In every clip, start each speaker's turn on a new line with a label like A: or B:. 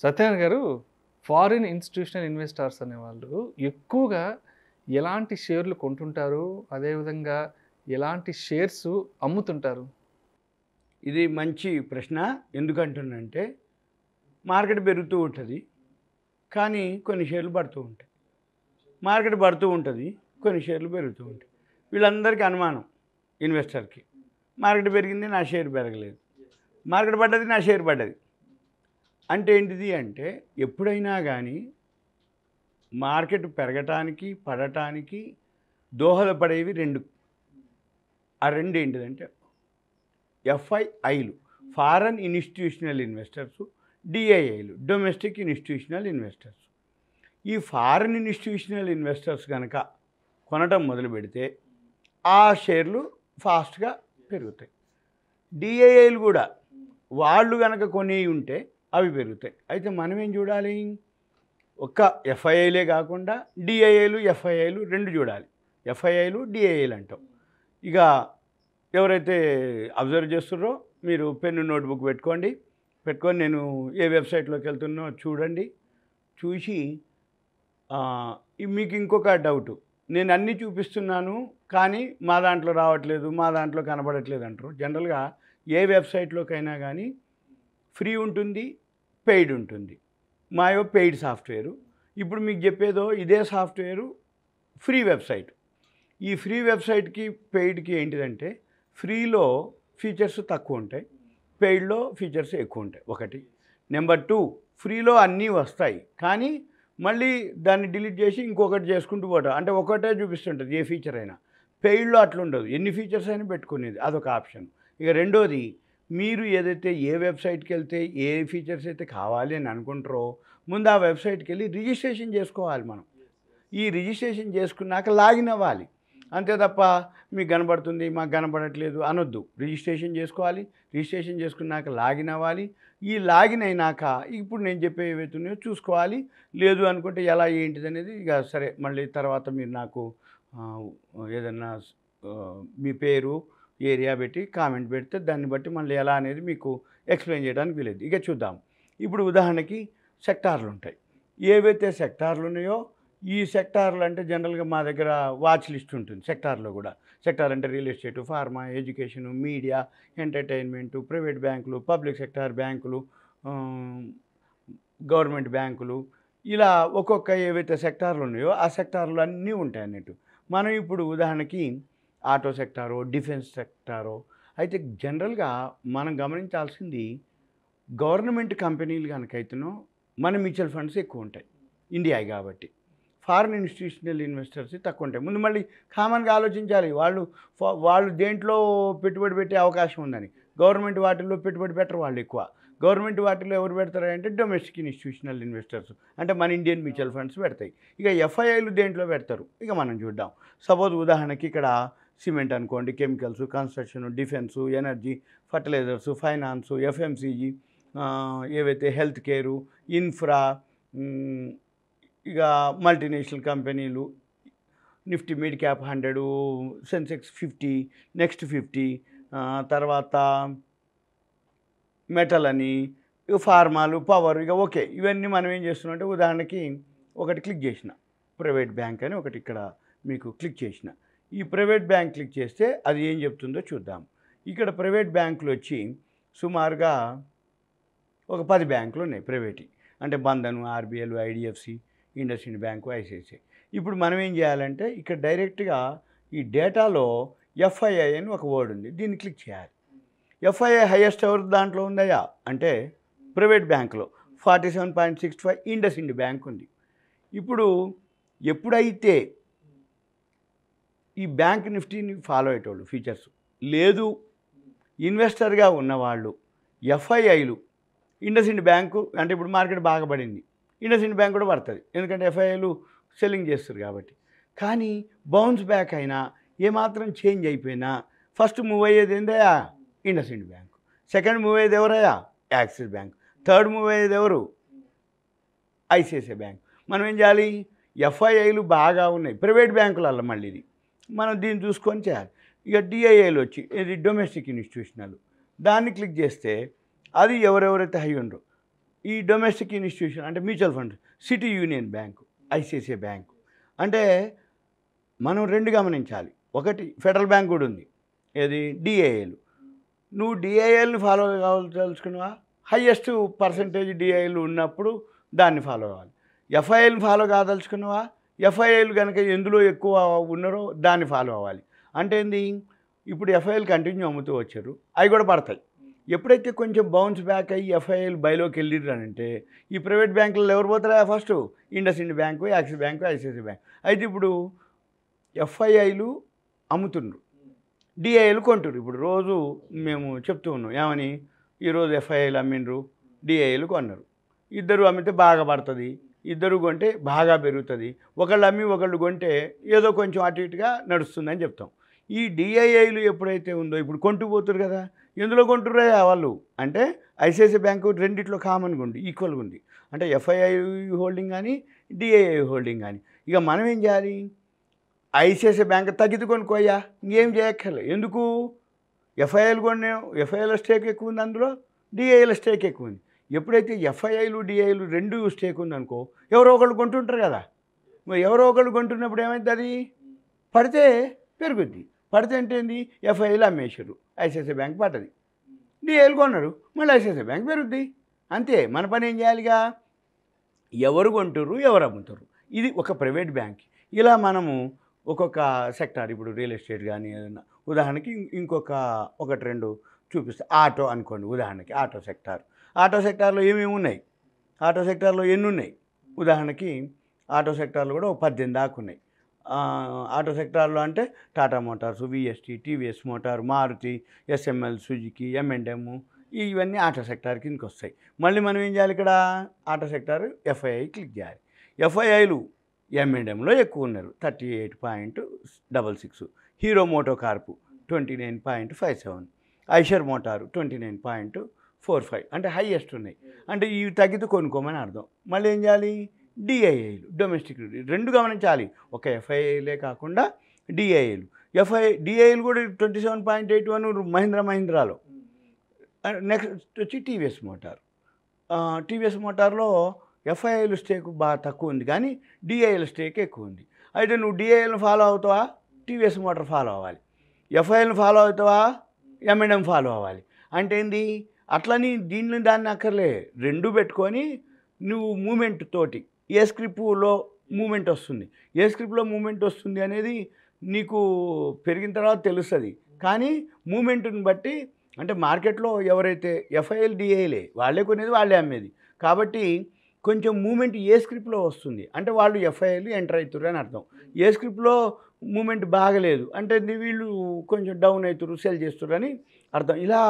A: సత్యనారాయణ గారు, foreign institutional investors అనేవాళ్ళు ఎక్కువగా ఎలాంటి షేర్లు కొంటుంటారు? అదేవిధంగా ఎలాంటి షేర్స్ అమ్ముతుంటారు?
B: ఇది మంచి ప్రశ్న. ఎందుకంటున్నానంటే మార్కెట్ పెరుగుతూ ఉంటుంది. కానీ కొన్ని షేర్లు పడుతూ ఉంటాయి. మార్కెట్ పడుతూ ఉంటుంది. కొన్ని షేర్లు పెరుగుతూ ఉంటాయి. వీళ్ళందరికీ అనుమానం ఇన్వెస్టర్‌కి. మార్కెట్ పెరిగింది, నా షేర్ పెరగలేదు. మార్కెట్ పడ్డది, నా షేర్ పడ్డది. అంటే ఏంటిది అంటే ఎప్పుడైనా కానీ మార్కెట్ పెరగటానికి, పడటానికి దోహదపడేవి రెండు. ఆ రెండు ఏంటిదంటే ఎఫ్ఐఐలు ఫారెన్ ఇన్స్టిట్యూషనల్ ఇన్వెస్టర్స్, డిఐఐలు డొమెస్టిక్ ఇన్స్టిట్యూషనల్ ఇన్వెస్టర్స్. ఈ ఫారెన్ ఇన్స్టిట్యూషనల్ ఇన్వెస్టర్స్ కనుక కొనటం మొదలు పెడితే ఆ షేర్లు ఫాస్ట్గా పెరుగుతాయి. డిఐఐలు కూడా వాళ్ళు కనుక కొని ఉంటే అవి పెరుగుతాయి. అయితే మనం ఏం చూడాలి? ఒక్క ఎఫ్ఐఐలే కాకుండా డిఐఐలు, ఎఫ్ఐఐలు రెండు చూడాలి. ఎఫ్ఐఐలు, డిఐఐలు అంటాం. ఇక ఎవరైతే అబ్జర్వ్ చేస్తున్నారో మీరు పెన్ను నోట్బుక్ పెట్టుకొని నేను ఏ వెబ్సైట్లోకి వెళ్తున్నో చూడండి. చూసి మీకు ఇంకొక డౌటు, నేను అన్నీ చూపిస్తున్నాను కానీ మా దాంట్లో రావట్లేదు, మా దాంట్లో కనబడట్లేదు అంటారు. జనరల్గా ఏ వెబ్సైట్లోకైనా కానీ ఫ్రీ ఉంటుంది, పెయిడ్ ఉంటుంది. మాయో పెయిడ్ సాఫ్ట్వేరు. ఇప్పుడు మీకు చెప్పేదో ఇదే సాఫ్ట్వేరు ఫ్రీ వెబ్సైట్. ఈ ఫ్రీ వెబ్సైట్కి పెయిడ్కి ఏంటిదంటే ఫ్రీలో ఫీచర్స్ తక్కువ ఉంటాయి, పెయిడ్లో ఫీచర్స్ ఎక్కువ ఉంటాయి. ఒకటి. నెంబర్ 2, ఫ్రీలో అన్నీ వస్తాయి కానీ మళ్ళీ దాన్ని డిలీట్ చేసి ఇంకొకటి చేసుకుంటూ పోతాం. అంటే ఒకటే చూపిస్తుంటుంది ఏ ఫీచర్ అయినా. పెయిడ్లో అట్లుండదు, ఎన్ని ఫీచర్స్ అయినా పెట్టుకునేది, అదొక ఆప్షన్. ఇక రెండోది, మీరు ఏదైతే ఏ వెబ్సైట్కి వెళ్తే ఏ ఫీచర్స్ అయితే కావాలి అని అనుకుంటారో ముందు ఆ వెబ్సైట్కి వెళ్ళి రిజిస్ట్రేషన్ చేసుకోవాలి మనం. ఈ రిజిస్ట్రేషన్ చేసుకున్నాక లాగిన్ అవ్వాలి. అంతే తప్ప మీకు కనబడుతుంది మాకు కనబడట్లేదు అనొద్దు. రిజిస్ట్రేషన్ చేసుకోవాలి. రిజిస్ట్రేషన్ చేసుకున్నాక లాగిన్ అవ్వాలి. ఈ లాగిన్ అయినాక ఇప్పుడు నేను చెప్పే ఏవైతున్నాయో చూసుకోవాలి. లేదు అనుకుంటే ఎలా ఏంటిది అనేది ఇక సరే మళ్ళీ తర్వాత మీరు నాకు ఏదన్నా మీ పేరు, ఏరియా పెట్టి కామెంట్ పెడితే దాన్ని బట్టి మళ్ళీ ఎలా అనేది మీకు ఎక్స్ప్లెయిన్ చేయడానికి వీలేదు. ఇక చూద్దాం. ఇప్పుడు ఉదాహరణకి సెక్టార్లు ఉంటాయి. ఏవైతే సెక్టార్లు ఉన్నాయో ఈ సెక్టార్లు అంటే జనరల్గా మా దగ్గర వాచ్ లిస్ట్ ఉంటుంది. సెక్టార్లో కూడా సెక్టార్ అంటే real estate, pharma, education, media, entertainment, private బ్యాంకులు, పబ్లిక్ సెక్టార్ బ్యాంకులు, గవర్నమెంట్ బ్యాంకులు, ఇలా ఒక్కొక్క ఏవైతే సెక్టార్లు ఉన్నాయో ఆ సెక్టార్లు అన్నీ ఉంటాయి అన్నట్టు. మనం ఇప్పుడు ఉదాహరణకి ఆటో సెక్టారో, డిఫెన్స్ సెక్టారో. అయితే జనరల్గా మనం గమనించాల్సింది గవర్నమెంట్ కంపెనీలు కనుకైతేనో మన మ్యూచువల్ ఫండ్స్ ఎక్కువ ఉంటాయి ఇండియా కాబట్టి. ఫారిన్ ఇన్స్టిట్యూషనల్ ఇన్వెస్టర్స్ తక్కువ ఉంటాయి. ముందు మళ్ళీ కామన్గా ఆలోచించాలి, వాళ్ళు దేంట్లో పెట్టుబడి పెట్టే అవకాశం ఉందని. గవర్నమెంట్ వాటిల్లో పెట్టుబడి పెట్టరు వాళ్ళు ఎక్కువ. గవర్నమెంట్ వాటిల్లో ఎవరు పెడతారంటే డొమెస్టిక్ ఇన్స్టిట్యూషనల్ ఇన్వెస్టర్స్, అంటే మన ఇండియన్ మ్యూచువల్ ఫండ్స్ పెడతాయి. ఇక ఎఫ్ఐఐలు దేంట్లో పెడతారు ఇక మనం చూద్దాం. సపోజ్ ఉదాహరణకి ఇక్కడ సిమెంట్ అనుకోండి, chemicals, construction, defence, energy, fertilizers, finance, FMCG, ఏవైతే హెల్త్ కేరు, ఇన్ఫ్రా, ఇక మల్టీనేషనల్ కంపెనీలు, Nifty mid cap 100, Sensex 50, next 50, తర్వాత మెటల్ అని, ఇక ఫార్మాలు, పవర్, ఇక ఓకే. ఇవన్నీ మనం ఏం చేస్తున్నాం అంటే ఉదాహరణకి ఒకటి క్లిక్ చేసిన ప్రైవేట్ బ్యాంక్ అని ఒకటి ఇక్కడ మీకు క్లిక్ చేసిన. ఈ ప్రైవేట్ బ్యాంక్ క్లిక్ చేస్తే అది ఏం చెప్తుందో చూద్దాం. ఇక్కడ ప్రైవేట్ బ్యాంకులు వచ్చి సుమారుగా ఒక 10 బ్యాంకులు ఉన్నాయి ప్రైవేట్. అంటే Bandhan, RBL, IDFC, IndusInd bank, ICICI. ఇప్పుడు మనం ఏం చేయాలంటే ఇక్కడ డైరెక్ట్గా ఈ డేటాలో ఎఫ్ఐఐ అని ఒక వర్డ్ ఉంది, దీన్ని క్లిక్ చేయాలి. ఎఫ్ఐఐ హైయెస్ట్ ఎవరి దాంట్లో ఉందయా అంటే ప్రైవేట్ బ్యాంకులో 47.65 ఇండస్ ఇండ్ బ్యాంక్ ఉంది. ఇప్పుడు ఎప్పుడైతే ఈ బ్యాంక్ నిఫ్టీని ఫాలో అయ్యేటోళ్ళు ఫీచర్స్ లేదు, ఇన్వెస్టర్గా ఉన్నవాళ్ళు ఎఫ్ఐఐలు, ఇండస్ ఇండ్ బ్యాంకు అంటే ఇప్పుడు మార్కెట్ బాగా పడింది, ఇండస్ ఇండ్ బ్యాంక్ కూడా పడుతుంది ఎందుకంటే ఎఫ్ఐఐలు సెల్లింగ్ చేస్తారు కాబట్టి. కానీ బౌన్స్ బ్యాక్ అయినా ఏమాత్రం చేంజ్ అయిపోయినా ఫస్ట్ మూవ్ అయ్యేది ఏందయ్యా ఇండస్ ఇండ్ బ్యాంక్, సెకండ్ మూవ్ అయ్యేది ఎవరయ్యా యాక్సిస్ బ్యాంక్, థర్డ్ మూవ్ అయ్యేది ఎవరు ఐసిఐసిఐ బ్యాంక్. మనం ఏం చేయాలి? ఎఫ్ఐఐలు బాగా ఉన్నాయి ప్రైవేట్ బ్యాంకులలో, మళ్ళీ ఇది మనం దీన్ని చూసుకొని చేయాలి. ఇక డిఐఐలు వచ్చి ఇది డొమెస్టిక్ ఇన్స్టిట్యూషనల్, దాన్ని క్లిక్ చేస్తే అది ఎవరెవరైతే హై ఉండరు ఈ డొమెస్టిక్ ఇన్స్టిట్యూషన్ అంటే mutual fund, city union bank, ICICI bank. అంటే మనం రెండు గమనించాలి. ఒకటి ఫెడరల్ బ్యాంక్ కూడా ఉంది, ఏది డిఐఏలు. నువ్వు డిఐఏలను ఫాలో కావాల్సుకున్నావా, హయ్యెస్ట్ పర్సంటేజ్ డిఐఏలు ఉన్నప్పుడు దాన్ని ఫాలో అవ్వాలి. ఎఫ్ఐఐలను ఫాలో కాదలుచుకున్నావా, ఎఫ్ఐఐలు కనుక ఎందులో ఎక్కువ ఉన్నారో దాన్ని ఫాలో అవ్వాలి. అంటే ఏంది, ఇప్పుడు ఎఫ్ఐఐలు కంటిన్యూ అమ్ముతూ వచ్చారు, అవి కూడా పడతాయి. ఎప్పుడైతే కొంచెం బౌన్స్ బ్యాక్ అయ్యి ఎఫ్ఐఐలు బయలోకి వెళ్ళిర్రనంటే ఈ ప్రైవేట్ బ్యాంకులలో ఎవరు పోతారా, first IndusInd bank, Axis bank, ICICI bank. అయితే ఇప్పుడు ఎఫ్ఐఐలు అమ్ముతుండ్రు, డిఐఏలు కొంటున్నారు. ఇప్పుడు రోజు మేము చెప్తూ ఉన్నాం ఏమని, ఈరోజు ఎఫ్ఐఐలు అమ్మిండ్రు, డిఐఏలు కొన్నారు. ఇద్దరు అమ్మితే బాగా పడుతుంది, ఇద్దరు కొంటే బాగా పెరుగుతుంది. ఒకళ్ళు అమ్మి ఒకళ్ళు కొంటే ఏదో కొంచెం అటు ఇటుగా నడుస్తుందని చెప్తాం. ఈ డిఐఐలు ఎప్పుడైతే ఉందో ఇప్పుడు కొంటూ పోతారు కదా, ఎందులో కొంటుర్రా వాళ్ళు అంటే ఐసిఐసిఐ బ్యాంకు రెండిట్లో కామన్గా ఉంది, ఈక్వల్గా ఉంది. అంటే ఎఫ్ఐఐ హోల్డింగ్ కానీ డిఐఐ హోల్డింగ్ కానీ. ఇక మనం ఏం చేయాలి, ఐసిఐసిఐ బ్యాంక్ తగ్గితే కొనుక్కోయ్యా, ఇంకేం చేయక్కర్లే. ఎందుకు, ఎఫ్ఐఐలు కొన్నాం, ఎఫ్ఐఐల స్టేక్ ఎక్కువ ఉంది, అందులో డిఐఐల స్టేక్ ఎక్కువ ఉంది. ఎప్పుడైతే ఎఫ్ఐఐలు డిఐలు రెండు స్టేక్ ఉందనుకో ఎవరో ఒకళ్ళు కొంటుంటారు కదా, మరి ఎవరో ఒకళ్ళు కొంటున్నప్పుడు ఏమైంది, అది పడితే పెరుగుద్ది. పడితే అంటే ఏంది, ఎఫ్ఐఐలు అమ్మేశారు, ఐసిఐసిఐ బ్యాంక్ పడ్డది, డిఐలు కొన్నారు, మళ్ళీ ఐసిఐసిఐ బ్యాంక్ పెరుగుద్ది. అంతే, మన పని ఏం చేయాలిగా, ఎవరు కొంటుర్రు ఎవరు అమ్ముతారు, ఇది ఒక ప్రైవేట్ బ్యాంక్. ఇలా మనము ఒక్కొక్క సెక్టార్, ఇప్పుడు రియల్ ఎస్టేట్ కానీ ఏదైనా ఉదాహరణకి ఒకటి రెండు చూపిస్తే, ఆటో అనుకోండి ఉదాహరణకి, ఆటో సెక్టార్లో ఏమేమి ఉన్నాయి, ఆటో సెక్టార్లో ఎన్ని ఉన్నాయి, ఉదాహరణకి ఆటో సెక్టార్లో కూడా 18 దాకా ఉన్నాయి. ఆటో సెక్టార్లో అంటే Tata Motors, VST, TVS motor, Maruti, SML, Suzuki, M&M, ఇవన్నీ ఆటో సెక్టార్ కిందకి వస్తాయి. మళ్ళీ మనం ఏం చేయాలి, ఇక్కడ ఆటో సెక్టార్ ఎఫ్ఐఐ క్లిక్ చేయాలి. ఎఫ్ఐఐలు M&Mలో ఎక్కువ ఉన్నారు, 38.66, Hero MotoCorp 29.57, Eicher motor 29.45, అంటే హైయెస్ట్ ఉన్నాయి. అంటే ఇవి తగ్గితే కొనుక్కోమని అర్థం. మళ్ళీ ఏం చేయాలి, డిఐఐలు, డొమెస్టిక్ రెండు గమనించాలి, ఒక ఎఫ్ఐఐలే కాకుండా డిఐఐలు. డిఐఐలు కూడా 27.81 మహీంద్రాలో. నెక్స్ట్ వచ్చి టీవీఎస్ మోటార్లో ఎఫ్ఐఐలు స్టేక్ బాగా తక్కువ ఉంది కానీ డిఐఐల స్టేక్ ఎక్కువ ఉంది. అయితే నువ్వు డిఐఐలను ఫాలో అవుతావా, టీవీఎస్ మోటార్ ఫాలో అవ్వాలి, ఎఫ్ఐఐలను ఫాలో అవుతావా, M&M ఫాలో అవ్వాలి. అంటే ఏంది, అట్లని దీన్ని దాన్ని అక్కర్లే, రెండు పెట్టుకొని నువ్వు మూమెంట్ తోటి ఏ స్క్రిప్ట్లో మూమెంట్ వస్తుంది, ఏ స్క్రిప్ట్లో మూమెంట్ వస్తుంది అనేది నీకు పెరిగిన తర్వాత తెలుస్తుంది. కానీ మూమెంట్ని బట్టి అంటే మార్కెట్లో ఎవరైతే ఎఫ్ఐఎల్ డిఐలే వాళ్ళే కొనేది వాళ్ళే అమ్మేది కాబట్టి కొంచెం మూమెంట్ ఏ స్క్రిప్ట్లో వస్తుంది అంటే వాళ్ళు ఎఫ్ఐఎల్ ఎంటర్ అవుతారు అని అర్థం. ఏ స్క్రిప్ట్లో మూమెంట్ బాగలేదు అంటే వీళ్ళు కొంచెం డౌన్ అవుతారు, సెల్ చేస్తారు అని అర్థం. ఇలా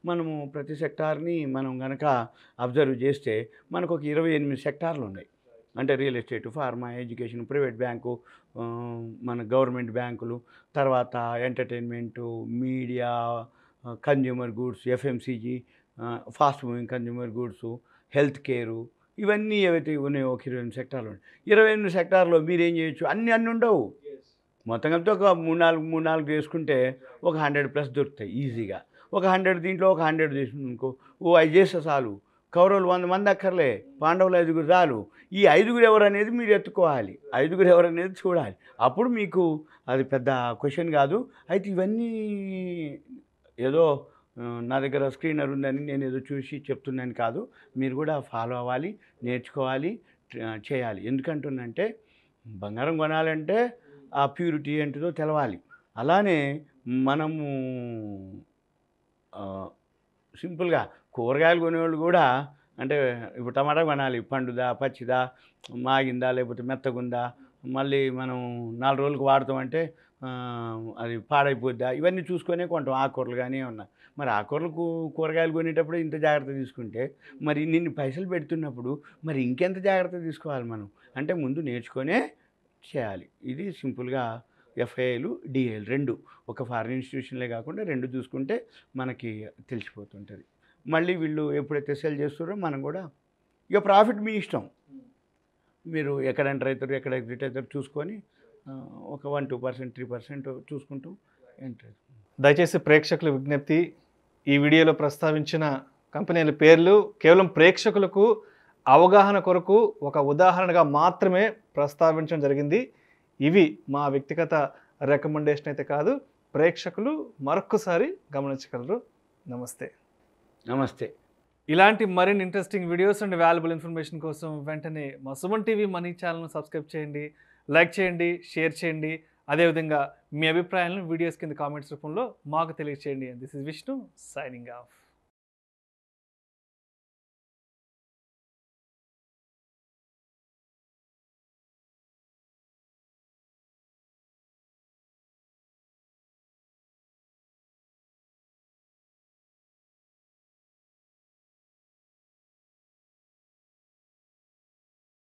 B: మనము ప్రతి సెక్టార్ని మనం కనుక అబ్జర్వ్ చేస్తే మనకు ఒక 28 సెక్టార్లు ఉన్నాయి. అంటే real estate, pharma, education, private bank, మన గవర్నమెంట్ బ్యాంకులు, తర్వాత entertainment, media, consumer goods, FMCG, fast moving consumer goods, health care, ఇవన్నీ ఏవైతే ఉన్నాయో ఒక 28 సెక్టార్లు ఉన్నాయి. 28 సెక్టార్లో మీరేం చేయొచ్చు, అన్నీ ఉండవు. మొత్తం కలిపితే ఒక 3-4 చేసుకుంటే ఒక 100+ దొరుకుతాయి ఈజీగా. ఒక 100 దీంట్లో ఒక 100 తీసుకునుకో, అవి చేస్తే చాలు. కౌరవులు 100 మంది అక్కర్లే, పాండవులు 5 చాలు. ఈ 5 ఎవరు అనేది మీరు ఎత్తుకోవాలి, 5 ఎవరు అనేది చూడాలి. అప్పుడు మీకు అది పెద్ద క్వశ్చన్ కాదు. అయితే ఇవన్నీ ఏదో నా దగ్గర స్క్రీనర్ ఉందని నేను ఏదో చూసి చెప్తున్నాను కాదు, మీరు కూడా ఫాలో అవ్వాలి, నేర్చుకోవాలి, చేయాలి. ఎందుకంటున్నంటే బంగారం కొనాలంటే ఆ ప్యూరిటీ ఏంటిదో తెలవాలి. అలానే మనము సింపుల్గా కూరగాయలు కొనేవాళ్ళు కూడా అంటే ఇప్పుడు టమాటా కొనాలి, పండుదా, పచ్చిదా, మాగిందా, లేకపోతే మెత్తగుందా, మళ్ళీ మనం 4 రోజులకు వాడతామంటే అది పాడైపోద్దా, ఇవన్నీ చూసుకొనే కొంటాం. ఆకుకూరలు కానీ ఏమన్నా, మరి ఆకుకూరలకు కూరగాయలు కొనేటప్పుడు ఇంత జాగ్రత్త తీసుకుంటే మరి నిన్ను పైసలు పెడుతున్నప్పుడు మరి ఇంకెంత జాగ్రత్త తీసుకోవాలి మనం అంటే ముందు నేర్చుకొనే చేయాలి. ఇది సింపుల్గా ఎఫ్ఐఐలు డిఐలు రెండు ఒక ఫారిన్ ఇన్స్టిట్యూషన్లే కాకుండా రెండు చూసుకుంటే మనకి తెలిసిపోతుంటుంది. మళ్ళీ వీళ్ళు ఎప్పుడైతే సెల్ చేస్తారో మనం కూడా ఇక ప్రాఫిట్ మీ ఇష్టం, మీరు ఎక్కడ ఎంటర్ అవుతారు ఎక్కడ ఎగ్జిట్ అవుతారు చూసుకొని ఒక 1-2%, 3% చూసుకుంటూ ఎంటర్.
A: దయచేసి ప్రేక్షకుల విజ్ఞప్తి, ఈ వీడియోలో ప్రస్తావించిన కంపెనీల పేర్లు కేవలం ప్రేక్షకులకు అవగాహన కొరకు ఒక ఉదాహరణగా మాత్రమే ప్రస్తావించడం జరిగింది. ఇవి మా వ్యక్తిగత రికమెండేషన్ అయితే కాదు. ప్రేక్షకులు మరొక్కసారి గమనించగలరు. నమస్తే.
B: నమస్తే.
A: ఇలాంటి మరిన్ని interesting videos and valuable information కోసం వెంటనే మా సుమన్ టీవీ మనీ ఛానల్ను సబ్స్క్రైబ్ చేయండి, లైక్ చేయండి, షేర్ చేయండి. అదేవిధంగా మీ అభిప్రాయాలను వీడియోస్ కింద కామెంట్స్ రూపంలో మాకు తెలియజేయండి. This is Vishnu signing off.